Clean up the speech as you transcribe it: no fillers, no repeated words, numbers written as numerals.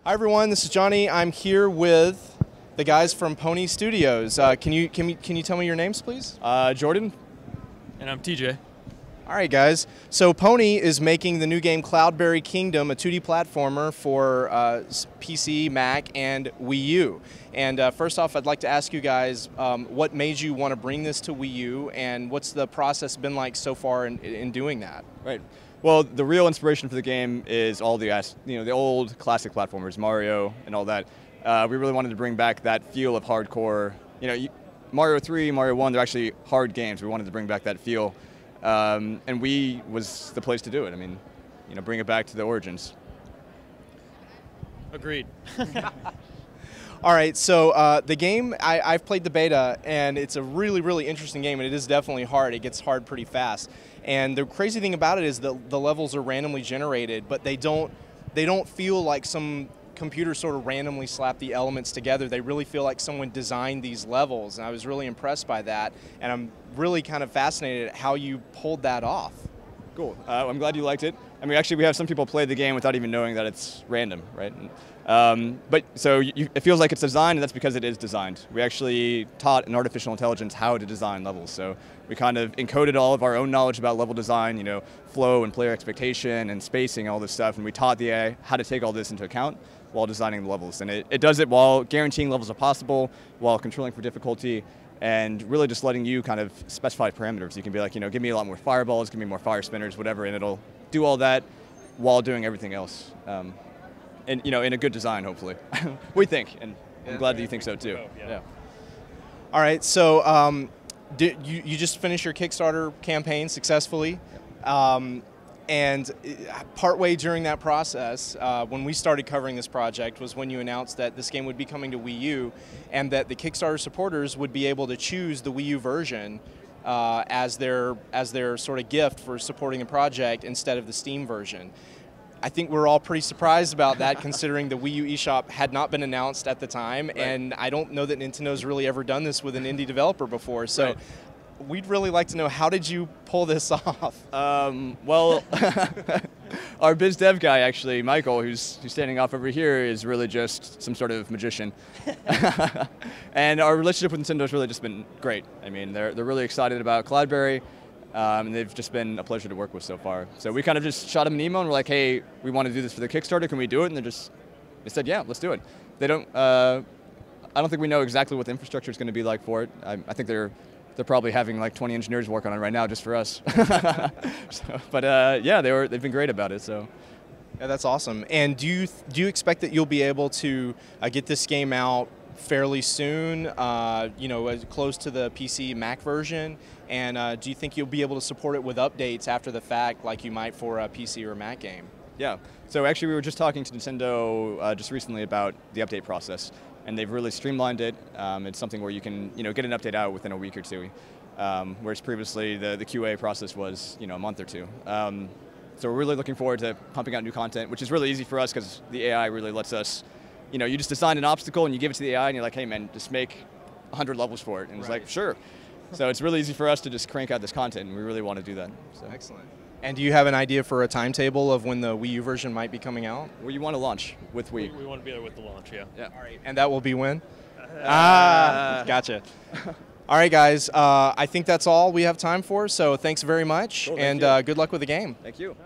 Hi everyone, this is Johnny. I'm here with the guys from Pwnee Studios. Can you tell me your names, please? Jordan. And I'm TJ. All right, guys. So Pwnee is making the new game Cloudberry Kingdom, a 2D platformer for PC, Mac, and Wii U. And first off, I'd like to ask you guys what made you want to bring this to Wii U, and what's the process been like so far in doing that? Right. Well, the real inspiration for the game is all the the old classic platformers, Mario and all that. We really wanted to bring back that feel of hardcore. Mario 3, Mario 1, they're actually hard games. We wanted to bring back that feel, and Wii was the place to do it. I mean, bring it back to the origins. Agreed. All right, so the game, I've played the beta, and it's a really, really interesting game, and it is definitely hard. It gets hard pretty fast. And the crazy thing about it is that the levels are randomly generated, but they don't feel like some computer sort of randomly slapped the elements together. They really feel like someone designed these levels, and I was really impressed by that, and I'm really kind of fascinated at how you pulled that off. Cool. I'm glad you liked it. I mean, actually, we have some people play the game without even knowing that it's random, right? But so it feels like it's designed, and that's because it is designed. We actually taught an artificial intelligence how to design levels. So we kind of encoded all of our own knowledge about level design, flow and player expectation and spacing, all this stuff, and we taught the AI how to take all this into account while designing the levels. And it does it while guaranteeing levels are possible, while controlling for difficulty, and really just letting you kind of specify parameters. You can be like, give me a lot more fireballs, give me more fire spinners, whatever, and it'll do all that while doing everything else. And in a good design, hopefully. We think, and I'm glad that you think so too. Yeah. All right, so you just finished your Kickstarter campaign successfully. And partway during that process, when we started covering this project, was when you announced that this game would be coming to Wii U, and that the Kickstarter supporters would be able to choose the Wii U version as their sort of gift for supporting the project instead of the Steam version. I think we're all pretty surprised about that, considering the Wii U eShop had not been announced at the time, right. And I don't know that Nintendo's really ever done this with an indie developer before. So. Right. We'd really like to know, how did you pull this off? Well, our biz dev guy, actually, Michael, who's standing off over here, is really just some sort of magician. And our relationship with Nintendo has really just been great. I mean, they're really excited about Cloudberry, and they've just been a pleasure to work with so far. So we kind of just shot them an email and we're like, hey, we want to do this for the Kickstarter, can we do it? And they said, yeah, let's do it. They don't, I don't think we know exactly what the infrastructure is going to be like for it. I think they're probably having like 20 engineers work on it right now just for us. But yeah, they've been great about it. So. Yeah, that's awesome. And do you expect that you'll be able to get this game out fairly soon? Close to the PC Mac version. And do you think you'll be able to support it with updates after the fact, like you might for a PC or Mac game? Yeah. So actually, we were just talking to Nintendo just recently about the update process. And they've really streamlined it. It's something where you can, get an update out within a week or two, whereas previously the QA process was, a month or two. So we're really looking forward to pumping out new content, which is really easy for us because the AI really lets us, you just design an obstacle and you give it to the AI and you're like, hey man, just make 100 levels for it, and it's like, sure. So it's really easy for us to just crank out this content, and we really want to do that. So. Excellent. And do you have an idea for a timetable of when the Wii U version might be coming out? Well, you want to launch with Wii. We want to be there with the launch, yeah. All right. And that will be when? Gotcha. All right, guys. I think that's all we have time for, so thanks very much, Cool, and good luck with the game. Thank you.